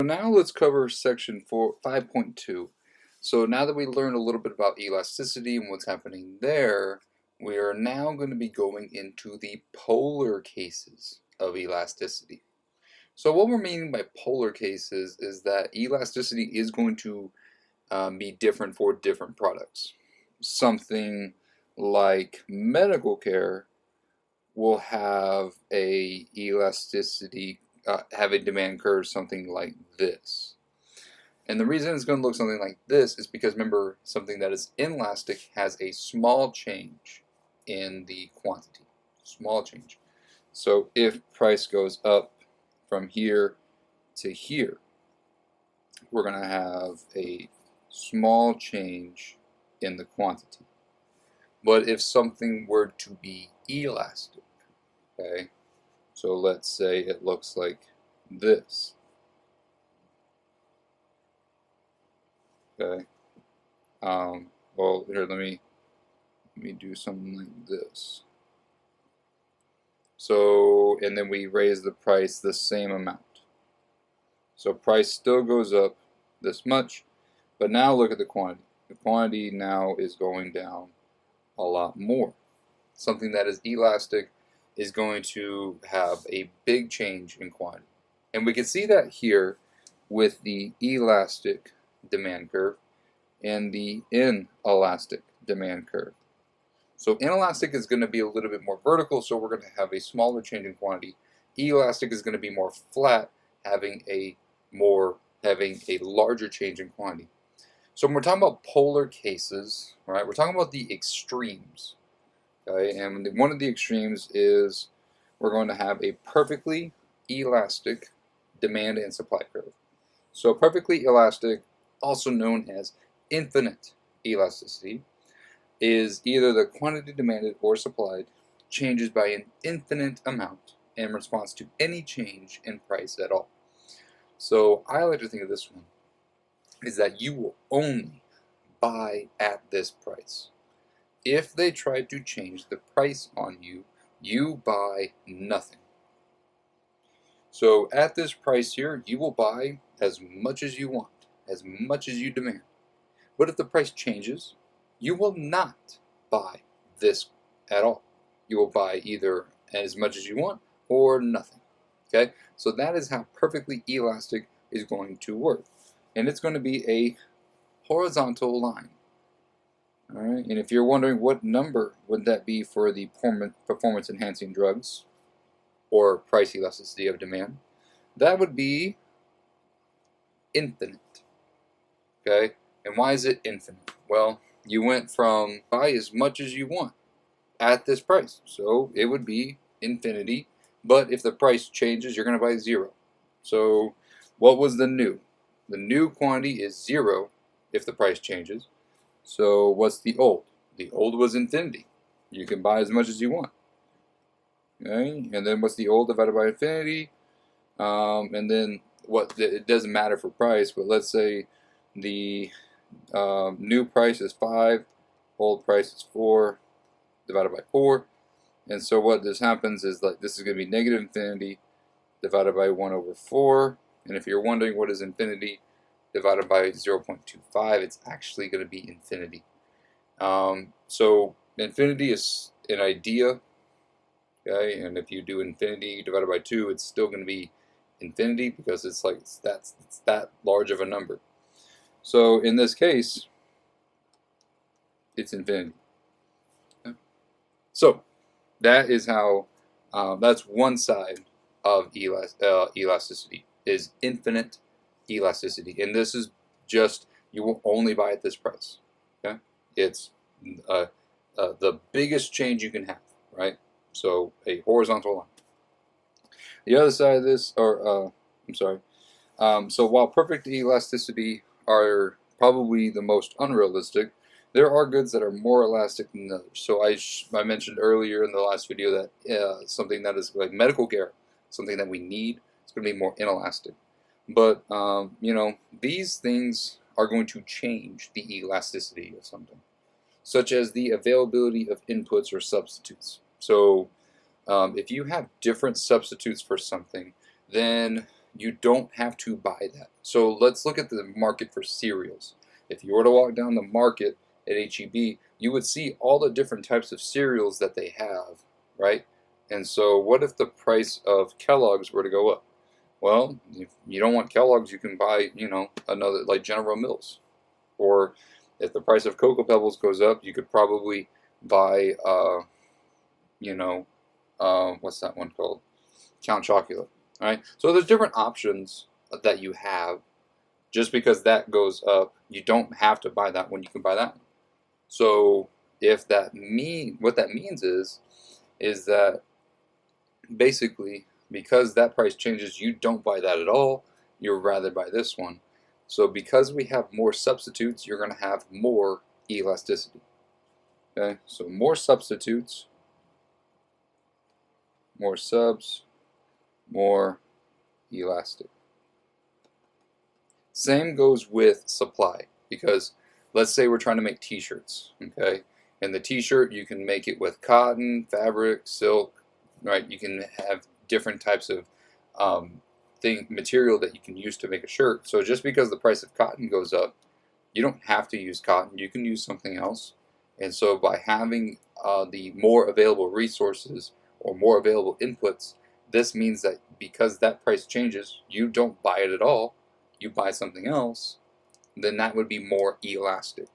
So now let's cover section 5.2. So now that we learned a little bit about elasticity and what's happening there, we are now going to be going into the polar cases of elasticity. So what we're meaning by polar cases is that elasticity is going to be different for different products. Something like medical care will have a elasticity, have a demand curve something like this. And the reason it's going to look something like this is because, remember, something that is inelastic has a small change in the quantity. Small change. So if price goes up from here to here, we're going to have a small change in the quantity. But if something were to be elastic, okay, so let's say it looks like this, okay, well, here, let me do something like this. So, and then we raise the price the same amount. So price still goes up this much, but now look at the quantity. The quantity now is going down a lot more. Something that is elastic is going to have a big change in quantity. And we can see that here with the elastic demand curve and the inelastic demand curve. So inelastic is going to be a little bit more vertical, so we're going to have a smaller change in quantity. Elastic is going to be more flat, having a larger change in quantity. So when we're talking about polar cases, right, we're talking about the extremes. Okay, and one of the extremes is we're going to have a perfectly elastic demand and supply curve. So perfectly elastic, also known as infinite elasticity, is either the quantity demanded or supplied changes by an infinite amount in response to any change in price at all. So I like to think of this one is that you will only buy at this price. If they try to change the price on you, you buy nothing. So at this price here, you will buy as much as you want, as much as you demand. But if the price changes, you will not buy this at all. You will buy either as much as you want or nothing. Okay? So that is how perfectly elastic is going to work. And it's going to be a horizontal line. All right? And if you're wondering what number would that be for the performance enhancing drugs or price elasticity of demand, that would be infinite. Okay? And why is it infinite? Well, you went from buy as much as you want at this price. So it would be infinity. But if the price changes, you're going to buy zero. So what was the new? The new quantity is zero if the price changes. So what's the old? The old was infinity. You can buy as much as you want. Okay? And then what's the old divided by infinity? And then it doesn't matter for price, but let's say the new price is 5, old price is 4, divided by 4. And so what this happens is, like, this is going to be negative infinity divided by 1 over 4. And if you're wondering what is infinity divided by 0.25, it's actually going to be infinity. So infinity is an idea, okay? And if you do infinity divided by 2, it's still going to be infinity because it's that large of a number. So in this case, it's infinity. So that is how, that's one side of elasticity, is infinite elasticity. And this is just, you will only buy at this price. Okay? It's the biggest change you can have, right? So a horizontal line. The other side of this, so while perfect elasticity are probably the most unrealistic, there are goods that are more elastic than others. So I mentioned earlier in the last video that something that is like medical care, something that we need, is going to be more inelastic. But these things are going to change the elasticity of something, such as the availability of inputs or substitutes. So if you have different substitutes for something, then you don't have to buy that. So let's look at the market for cereals. If you were to walk down the market at HEB, you would see all the different types of cereals that they have, right? And so what if the price of Kellogg's were to go up? Well, if you don't want Kellogg's, you can buy, another like General Mills. Or if the price of Cocoa Pebbles goes up, you could probably buy, what's that one called? Count Chocula. All right. So there's different options that you have. Just because that goes up, you don't have to buy that one. You can buy that one. So what that means is that basically because that price changes, you don't buy that at all. You'd rather buy this one. So because we have more substitutes, you're going to have more elasticity. Okay, so more substitutes, more subs, more elastic. Same goes with supply, because let's say we're trying to make t-shirts, okay? And the t-shirt, you can make it with cotton, fabric, silk, right? You can have different types of material that you can use to make a shirt. So just because the price of cotton goes up, you don't have to use cotton. You can use something else. And so by having the more available resources or more available inputs, this means that because that price changes, you don't buy it at all. You buy something else, then that would be more elastic.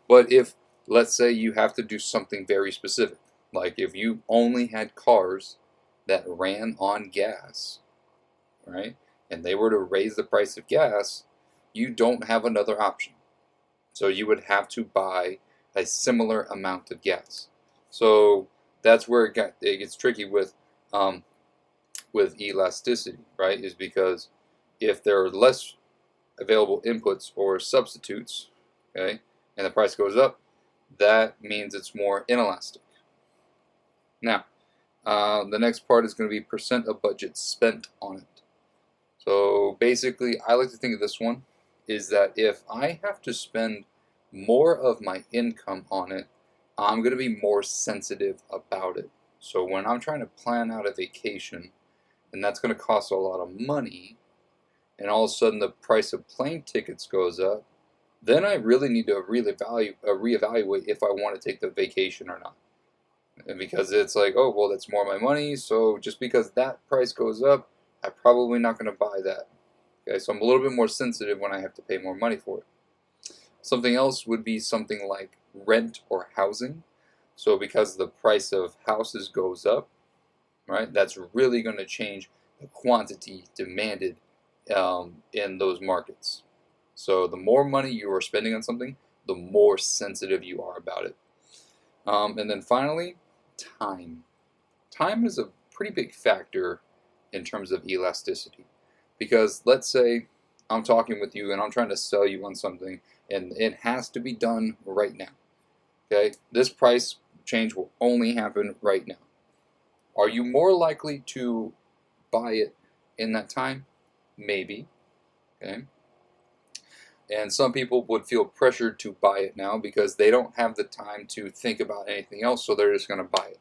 But if, let's say, you have to do something very specific, like if you only had cars that ran on gas, right, and they were to raise the price of gas, you don't have another option. So you would have to buy a similar amount of gas. So that's where it gets tricky with elasticity, right? Is because if there are less available inputs or substitutes, okay, and the price goes up, that means it's more inelastic. Now, the next part is going to be percent of budget spent on it. So basically, I like to think of this one is that if I have to spend more of my income on it, I'm going to be more sensitive about it. So when I'm trying to plan out a vacation, and that's going to cost a lot of money, and all of a sudden the price of plane tickets goes up, then I really need to reevaluate if I want to take the vacation or not. And because it's like, oh, well, that's more of my money, so just because that price goes up, I'm probably not going to buy that. Okay, so I'm a little bit more sensitive when I have to pay more money for it. Something else would be something like rent or housing. So because the price of houses goes up, right, that's really going to change the quantity demanded in those markets. So the more money you are spending on something, the more sensitive you are about it. And then finally, time. Time is a pretty big factor in terms of elasticity. Because let's say I'm talking with you and I'm trying to sell you on something and it has to be done right now. Okay? This price change will only happen right now. Are you more likely to buy it in that time? Maybe. Okay? And some people would feel pressured to buy it now because they don't have the time to think about anything else, so they're just going to buy it.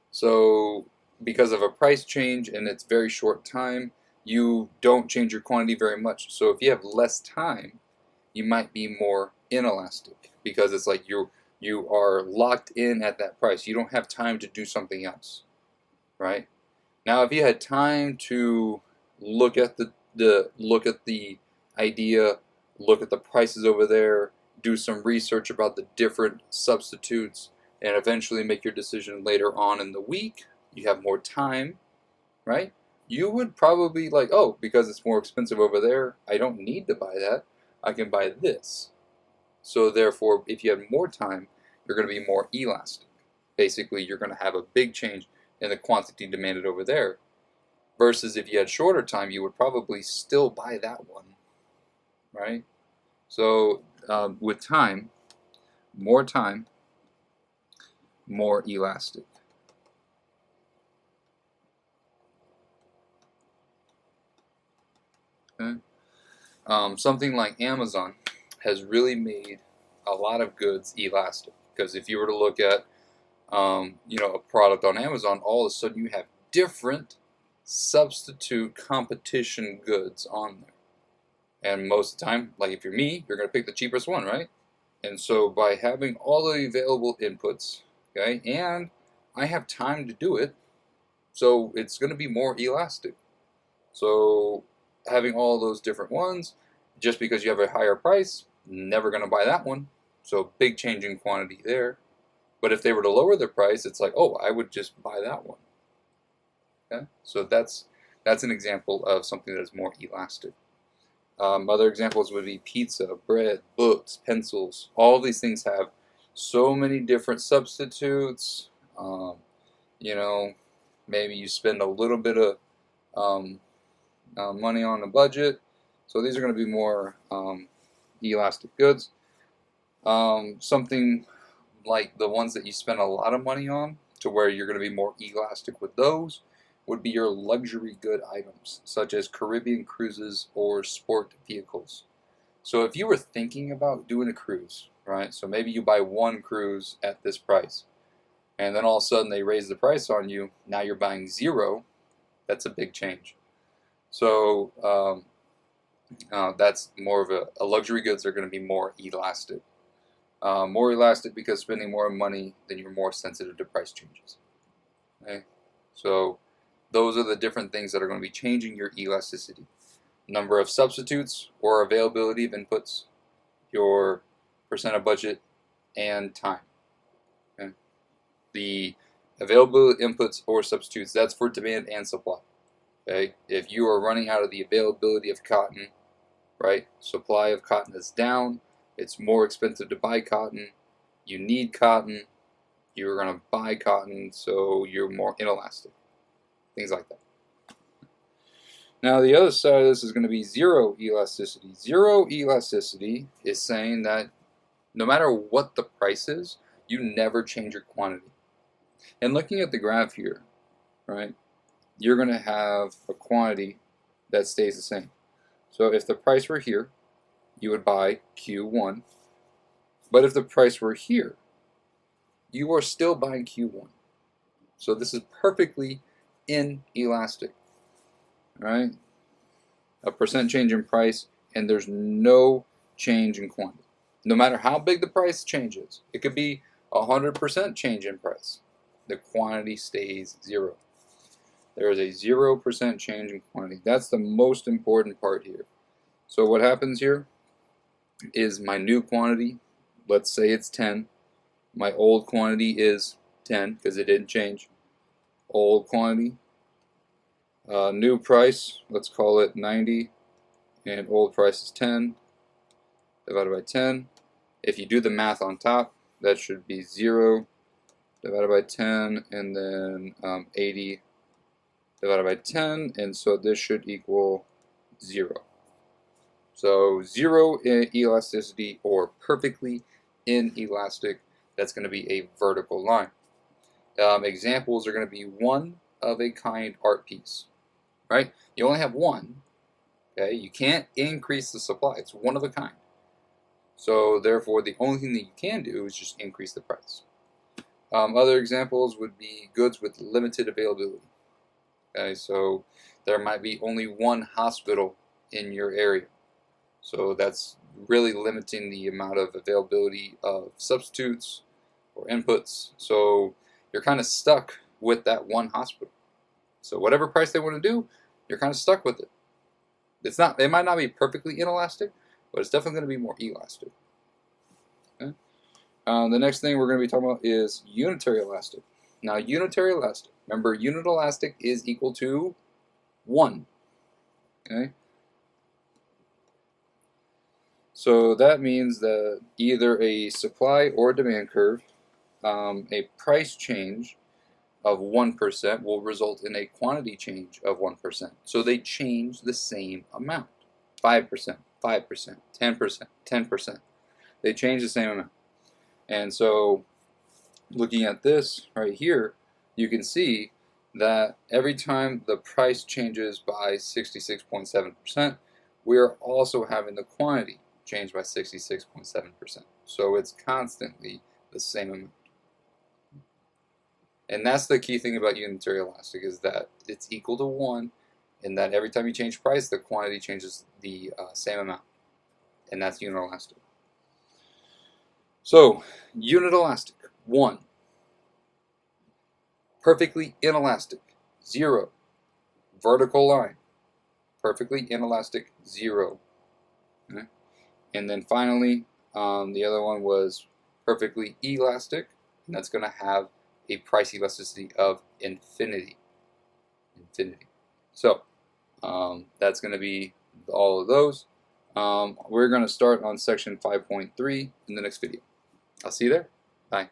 So because of a price change and it's very short time, you don't change your quantity very much. So if you have less time, you might be more inelastic because it's like you are locked in at that price. You don't have time to do something else, right? Now, if you had time to look at the idea, look at the prices over there, do some research about the different substitutes, and eventually make your decision later on in the week, you have more time, right? You would probably like, oh, because it's more expensive over there, I don't need to buy that. I can buy this. So therefore, if you have more time, you're going to be more elastic. Basically, you're going to have a big change in the quantity demanded over there. Versus if you had shorter time, you would probably still buy that one, right? So with time, more elastic. Okay? Something like Amazon has really made a lot of goods elastic, because if you were to look at a product on Amazon, all of a sudden you have different substitute competition goods on there. And most of the time, like if you're me, you're going to pick the cheapest one, right? And so by having all the available inputs, okay, and I have time to do it, so it's going to be more elastic. So having all those different ones, just because you have a higher price, never going to buy that one. So big change in quantity there. But if they were to lower the price, it's like, oh, I would just buy that one. Okay, so that's an example of something that is more elastic. Other examples would be pizza, bread, books, pencils. All these things have so many different substitutes. You know, maybe you spend a little bit of money on a budget. So these are going to be more elastic goods. Something like the ones that you spend a lot of money on, to where you're going to be more elastic with those, would be your luxury good items, such as Caribbean cruises or sport vehicles. So if you were thinking about doing a cruise, right? So maybe you buy one cruise at this price, and then all of a sudden they raise the price on you. Now you're buying 0. That's a big change. So that's more of a luxury goods are going to be more elastic. More elastic because spending more money, then you're more sensitive to price changes. Okay? So those are the different things that are going to be changing your elasticity. Number of substitutes or availability of inputs, your percent of budget, and time. Okay? The available inputs or substitutes, that's for demand and supply. Okay? If you are running out of the availability of cotton, right, supply of cotton is down, it's more expensive to buy cotton, you need cotton, you're going to buy cotton, so you're more inelastic. Things like that. Now the other side of this is going to be zero elasticity. Zero elasticity is saying that no matter what the price is, you never change your quantity. And looking at the graph here, right, you're going to have a quantity that stays the same. So if the price were here, you would buy Q1. But if the price were here, you are still buying Q1. So this is perfectly inelastic. Right? A percent change in price, and there's no change in quantity. No matter how big the price changes, it could be 100% change in price. The quantity stays 0. There is a 0% change in quantity. That's the most important part here. So what happens here is my new quantity, let's say it's 10. My old quantity is 10 because it didn't change. Old quantity. New price, let's call it 90, and old price is 10, divided by 10. If you do the math on top, that should be 0 divided by 10, and then 80 divided by 10, and so this should equal 0. So 0 elasticity, or perfectly inelastic, that's going to be a vertical line. Examples are going to be one of a kind art piece. Right? You only have one. Okay? You can't increase the supply. It's one of a kind. So therefore, the only thing that you can do is just increase the price. Other examples would be goods with limited availability. Okay? So there might be only one hospital in your area. So that's really limiting the amount of availability of substitutes or inputs. So you're kind of stuck with that one hospital. So whatever price they want to do, you're kind of stuck with it. It might not be perfectly inelastic, but it's definitely going to be more elastic. Okay? The next thing we're going to be talking about is unitary elastic. Now, unitary elastic. Remember, unit elastic is equal to 1. Okay? So that means that either a supply or demand curve, a price change of 1% will result in a quantity change of 1%. So they change the same amount. 5%, 5%, 10%, 10%. They change the same amount. And so looking at this right here, you can see that every time the price changes by 66.7%, we are also having the quantity change by 66.7%. So it's constantly the same amount. And that's the key thing about unitary elastic, is that it's equal to 1, and that every time you change price, the quantity changes the same amount. And that's unit elastic. So, unit elastic, 1. Perfectly inelastic, 0. Vertical line, perfectly inelastic, 0. Okay? And then finally, the other one was perfectly elastic, and that's going to have a price elasticity of infinity. Infinity. So, that's going to be all of those. We're going to start on section 5.3 in the next video. I'll see you there. Bye.